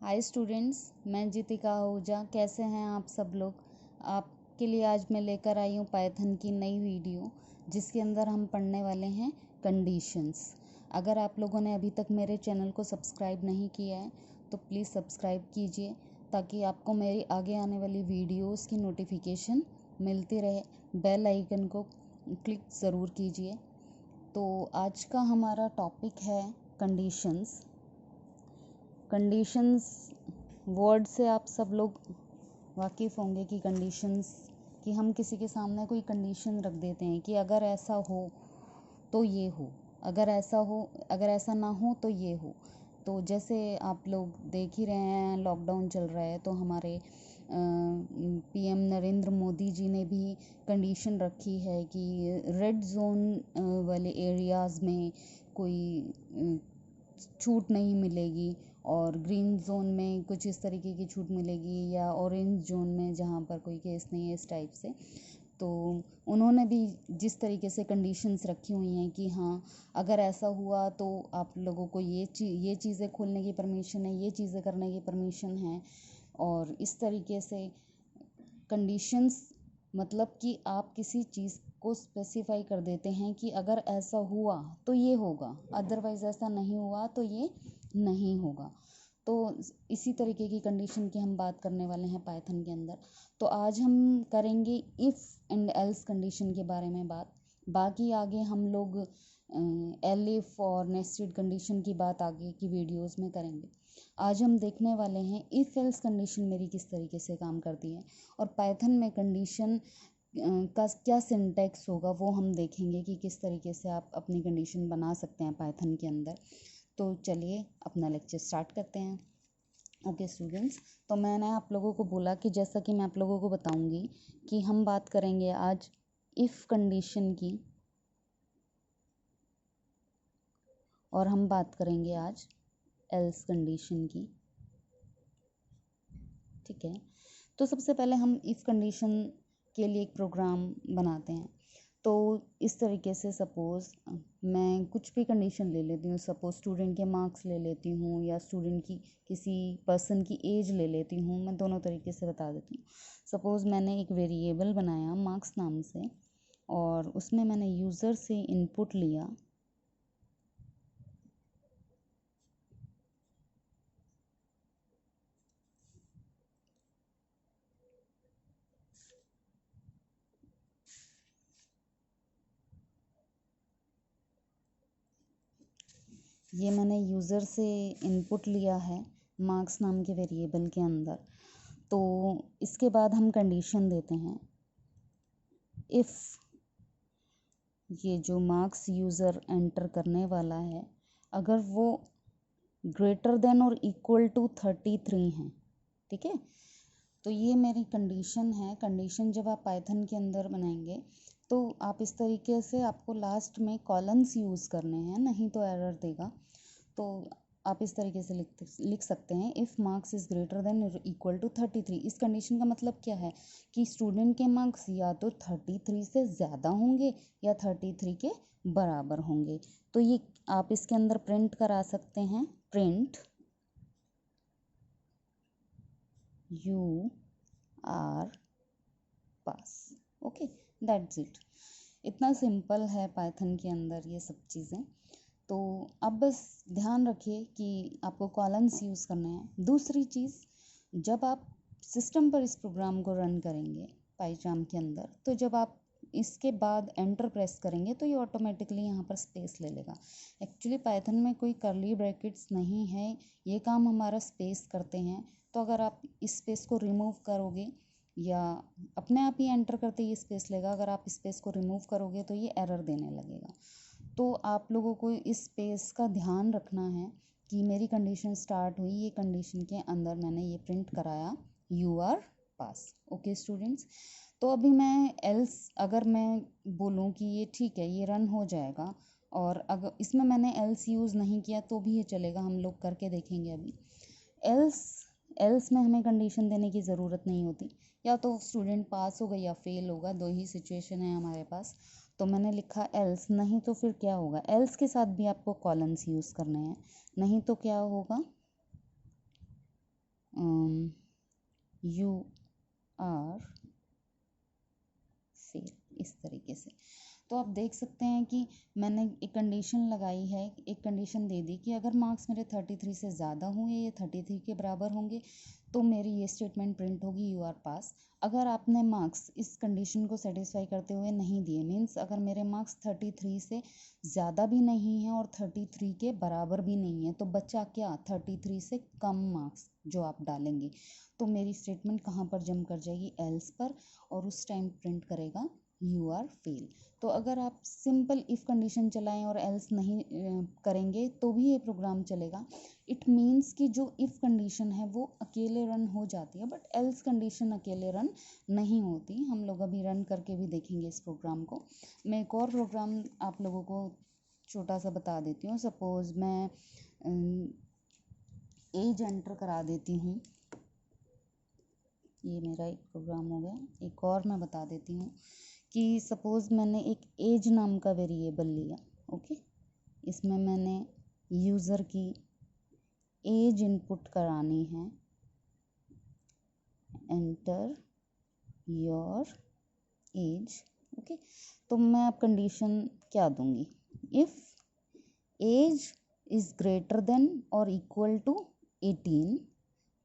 Hi students, मैं जीतिका आहूजा। कैसे हैं आप सब लोग। आपके लिए आज मैं लेकर आई हूँ पाइथन की नई वीडियो, जिसके अंदर हम पढ़ने वाले हैं कंडीशंस। अगर आप लोगों ने अभी तक मेरे चैनल को सब्सक्राइब नहीं किया है तो प्लीज़ सब्सक्राइब कीजिए, ताकि आपको मेरी आगे आने वाली वीडियोस की नोटिफिकेशन मिलती रहे। बेल आइकन को क्लिक ज़रूर कीजिए। तो आज का हमारा टॉपिक है कंडीशंस। कंडीशंस वर्ड से आप सब लोग वाकिफ़ होंगे कि कंडीशंस कि हम किसी के सामने कोई कंडीशन रख देते हैं कि अगर ऐसा हो तो ये हो, अगर ऐसा ना हो तो ये हो। तो जैसे आप लोग देख ही रहे हैं, लॉकडाउन चल रहा है, तो हमारे पीएम नरेंद्र मोदी जी ने भी कंडीशन रखी है कि रेड जोन वाले एरियाज़ में कोई छूट नहीं मिलेगी और ग्रीन जोन में कुछ इस तरीके की छूट मिलेगी, या ऑरेंज जोन में जहाँ पर कोई केस नहीं है, इस टाइप से। तो उन्होंने भी जिस तरीके से कंडीशंस रखी हुई हैं कि हाँ, अगर ऐसा हुआ तो आप लोगों को ये चीज़ें खोलने की परमिशन है, ये चीज़ें करने की परमिशन है। और इस तरीके से कंडीशंस मतलब कि आप किसी चीज़ को स्पेसिफाई कर देते हैं कि अगर ऐसा हुआ तो ये होगा, अदरवाइज़ ऐसा नहीं हुआ तो ये नहीं होगा। तो इसी तरीके की कंडीशन की हम बात करने वाले हैं पाइथन के अंदर। तो आज हम करेंगे इफ़ एंड एल्स कंडीशन के बारे में बात। बाकी आगे हम लोग एलिफ और नेस्टेड कंडीशन की बात आगे की वीडियोस में करेंगे। आज हम देखने वाले हैं इफ़ एल्स कंडीशन मेरी किस तरीके से काम करती है, और पाइथन में कंडीशन का क्या सिंटैक्स होगा वो हम देखेंगे कि किस तरीके से आप अपनी कंडीशन बना सकते हैं पाइथन के अंदर। तो चलिए अपना लेक्चर स्टार्ट करते हैं। ओके स्टूडेंट्स, तो मैंने आप लोगों को बोला कि जैसा कि मैं आप लोगों को बताऊंगी कि हम बात करेंगे आज इफ़ कंडीशन की, और हम बात करेंगे आज एल्स कंडीशन की। ठीक है, तो सबसे पहले हम इफ़ कंडीशन के लिए एक प्रोग्राम बनाते हैं। तो इस तरीके से सपोज़ मैं कुछ भी कंडीशन ले लेती हूँ। सपोज़ स्टूडेंट के मार्क्स ले लेती हूँ, या स्टूडेंट की किसी पर्सन की एज ले लेती हूँ। मैं दोनों तरीके से बता देती हूँ। सपोज़ मैंने एक वेरिएबल बनाया मार्क्स नाम से, और उसमें मैंने यूज़र से इनपुट लिया। ये मैंने यूज़र से इनपुट लिया है मार्क्स नाम के वेरिएबल के अंदर। तो इसके बाद हम कंडीशन देते हैं इफ़ ये जो मार्क्स यूज़र एंटर करने वाला है, अगर वो ग्रेटर देन और इक्वल टू 33 हैं। ठीक है, तो ये मेरी कंडीशन है। कंडीशन जब आप पाइथन के अंदर बनाएंगे तो आप इस तरीके से, आपको लास्ट में कॉलम्स यूज़ करने हैं, नहीं तो एरर देगा। तो आप इस तरीके से लिख सकते हैं if marks is greater than और इक्वल टू 33। इस कंडीशन का मतलब क्या है कि स्टूडेंट के मार्क्स या तो 33 से ज़्यादा होंगे या 33 के बराबर होंगे। तो ये आप इसके अंदर प्रिंट करा सकते हैं, print you are pass. Okay, that's it. इतना सिंपल है पाइथन के अंदर ये सब चीज़ें। तो अब बस ध्यान रखिए कि आपको कॉलम्स यूज़ करने हैं। दूसरी चीज़, जब आप सिस्टम पर इस प्रोग्राम को रन करेंगे पाइथन के अंदर, तो जब आप इसके बाद एंटर प्रेस करेंगे तो ये ऑटोमेटिकली यहाँ पर स्पेस ले लेगा। एक्चुअली पाइथन में कोई करली ब्रैकेट्स नहीं है, ये काम हमारा स्पेस करते हैं। तो अगर आप इस स्पेस को रिमूव करोगे या अपने आप ही एंटर करते ही स्पेस लेगा, अगर आप स्पेस को रिमूव करोगे तो ये एरर देने लगेगा। तो आप लोगों को इस स्पेस का ध्यान रखना है कि मेरी कंडीशन स्टार्ट हुई, ये कंडीशन के अंदर मैंने ये प्रिंट कराया you are pass. Okay students, तो अभी मैं एल्स, अगर मैं बोलूँ कि ये ठीक है, ये रन हो जाएगा, और अगर इसमें मैंने एल्स यूज़ नहीं किया तो भी ये चलेगा, हम लोग करके देखेंगे अभी। एल्स में हमें कंडीशन देने की ज़रूरत नहीं होती, या तो स्टूडेंट पास होगा या फेल होगा, दो ही सिचुएशन है हमारे पास। तो मैंने लिखा एल्स, नहीं तो फिर क्या होगा, एल्स के साथ भी आपको कॉलम्स यूज़ करने हैं, नहीं तो क्या होगा, यू आर फेल, इस तरीके से। तो आप देख सकते हैं कि मैंने एक कंडीशन लगाई है, एक कंडीशन दे दी कि अगर मार्क्स मेरे 33 से ज़्यादा होंगे या 33 के बराबर होंगे तो मेरी ये स्टेटमेंट प्रिंट होगी, यू आर पास। अगर आपने मार्क्स इस कंडीशन को सेटिस्फाई करते हुए नहीं दिए, मीन्स अगर मेरे मार्क्स 33 से ज़्यादा भी नहीं है और 33 के बराबर भी नहीं है, तो बच्चा क्या 33 से कम मार्क्स जो आप डालेंगे, तो मेरी स्टेटमेंट कहाँ पर जम कर जाएगी, एल्स पर, और उस टाइम प्रिंट करेगा यू आर फेल। तो अगर आप सिंपल इफ़ कंडीशन चलाएं और एल्स नहीं करेंगे तो भी ये प्रोग्राम चलेगा। इट मीन्स कि जो इफ़ कंडीशन है वो अकेले रन हो जाती है, बट एल्स कंडीशन अकेले रन नहीं होती। हम लोग अभी रन करके भी देखेंगे इस प्रोग्राम को। मैं एक और प्रोग्राम आप लोगों को छोटा सा बता देती हूँ। सपोज़ मैं एज एंटर करा देती हूँ, ये मेरा एक प्रोग्राम हो गया। एक और मैं बता देती हूँ कि सपोज़ मैंने एक एज नाम का वेरिएबल लिया, ओके। इसमें मैंने यूज़र की एज इनपुट करानी है, एंटर योर एज, ओके। तो मैं अब कंडीशन क्या दूंगी, if age is greater than और इक्वल टू 18,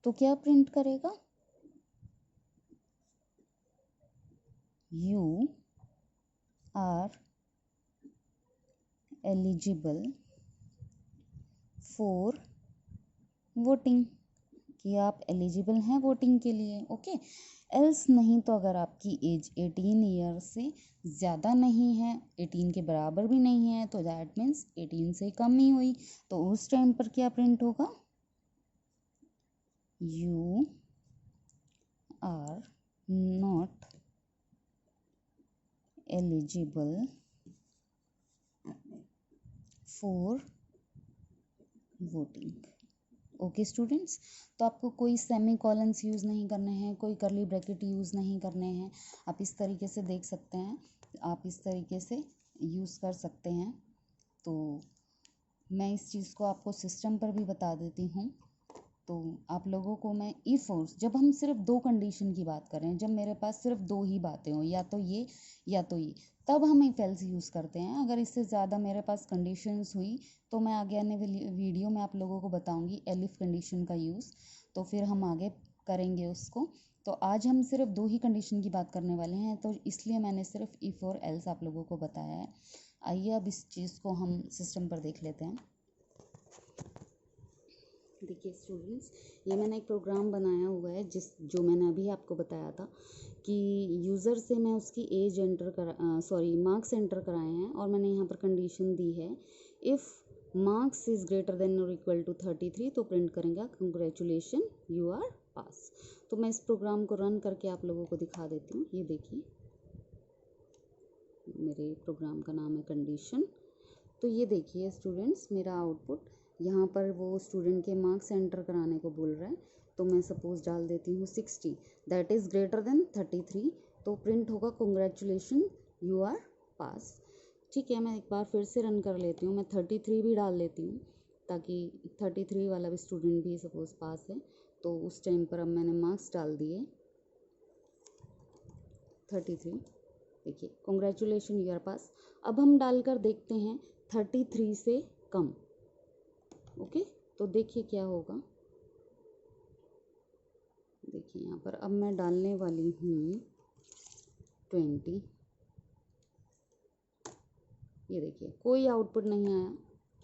तो क्या प्रिंट करेगा, you are eligible for voting, कि आप एलिजिबल हैं वोटिंग के लिए, ओके। एल्स नहीं तो अगर आपकी एज 18 ईयर से ज़्यादा नहीं है, 18 के बराबर भी नहीं है, तो दैट मीन्स 18 से कम ही हुई, तो उस टाइम पर क्या प्रिंट होगा, you are not eligible for voting, okay students. तो आपको कोई सेमी कॉलन्स यूज़ नहीं करने हैं, कोई करली ब्रैकेट यूज़ नहीं करने हैं। आप इस तरीके से देख सकते हैं, आप इस तरीके से यूज़ कर सकते हैं। तो मैं इस चीज़ को आपको सिस्टम पर भी बता देती हूँ। तो आप लोगों को मैं इफ़ और, जब हम सिर्फ दो कंडीशन की बात करें, जब मेरे पास सिर्फ दो ही बातें हों, या तो ये या तो ये, तब हम इफ एल्स यूज़ करते हैं। अगर इससे ज़्यादा मेरे पास कंडीशंस हुई तो मैं आगे आने वाली वीडियो में आप लोगों को बताऊंगी एलिफ कंडीशन का यूज़, तो फिर हम आगे करेंगे उसको। तो आज हम सिर्फ दो ही कंडीशन की बात करने वाले हैं, तो इसलिए मैंने सिर्फ इफ़ और एल्स आप लोगों को बताया है। आइए अब इस चीज़ को हम सिस्टम पर देख लेते हैं। देखिए स्टूडेंट्स, ये मैंने एक प्रोग्राम बनाया हुआ है जो मैंने अभी आपको बताया था कि यूज़र से मैं उसकी एज मार्क्स एंटर कराए हैं, और मैंने यहाँ पर कंडीशन दी है if marks is greater than और इक्वल टू 33, तो प्रिंट करेंगे कंग्रेचुलेशन यू आर पास। तो मैं इस प्रोग्राम को रन करके आप लोगों को दिखा देती हूँ। ये देखिए, मेरे प्रोग्राम का नाम है कंडीशन। तो ये देखिए स्टूडेंट्स, मेरा आउटपुट यहाँ पर वो स्टूडेंट के मार्क्स एंटर कराने को बोल रहा है। तो मैं सपोज़ डाल देती हूँ 60 दैट इज़ ग्रेटर देन 33, तो प्रिंट होगा कंग्रेचुलेशन यू आर पास। ठीक है, मैं एक बार फिर से रन कर लेती हूँ। मैं 33 भी डाल लेती हूँ ताकि 33 वाला भी स्टूडेंट भी सपोज़ पास है। तो उस टाइम पर अब मैंने मार्क्स डाल दिए 33, देखिए कॉन्ग्रेचुलेशन यू आर पास। अब हम डालकर देखते हैं 33 से कम, ओके। तो देखिए क्या होगा, देखिए यहाँ पर अब मैं डालने वाली हूँ 20। ये देखिए कोई आउटपुट नहीं आया,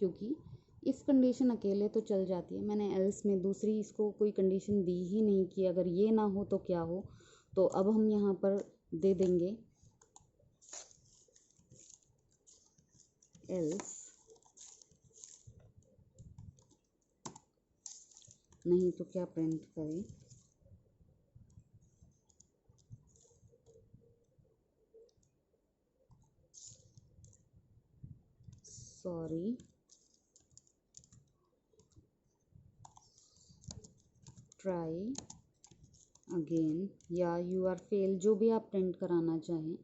क्योंकि इफ़ कंडीशन अकेले तो चल जाती है, मैंने एल्स में दूसरी इसको कोई कंडीशन दी ही नहीं कि अगर ये ना हो तो क्या हो। तो अब हम यहाँ पर दे देंगे एल्स, नहीं तो क्या प्रिंट करें, सॉरी ट्राई अगेन, या यू आर फेल, जो भी आप प्रिंट कराना चाहें।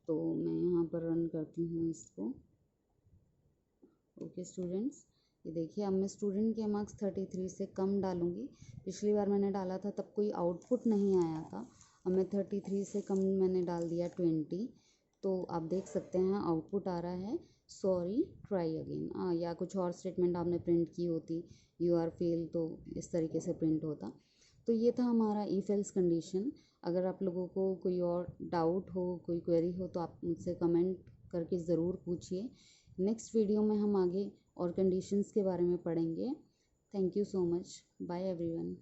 तो मैं यहाँ पर रन करती हूँ इसको, ओके स्टूडेंट्स। ये देखिए अब मैं स्टूडेंट के मार्क्स 33 से कम डालूँगी। पिछली बार मैंने डाला था तब कोई आउटपुट नहीं आया था, अब मैं 33 से कम मैंने डाल दिया 20। तो आप देख सकते हैं आउटपुट आ रहा है सॉरी ट्राई अगेन, या कुछ और स्टेटमेंट आपने प्रिंट की होती, यू आर फेल, तो इस तरीके से प्रिंट होता। तो ये था हमारा इफ एल्स कंडीशन। अगर आप लोगों को कोई और डाउट हो, कोई क्वेरी हो, तो आप मुझसे कमेंट करके ज़रूर पूछिए। नेक्स्ट वीडियो में हम आगे और कंडीशंस के बारे में पढ़ेंगे। Thank you so much, bye everyone.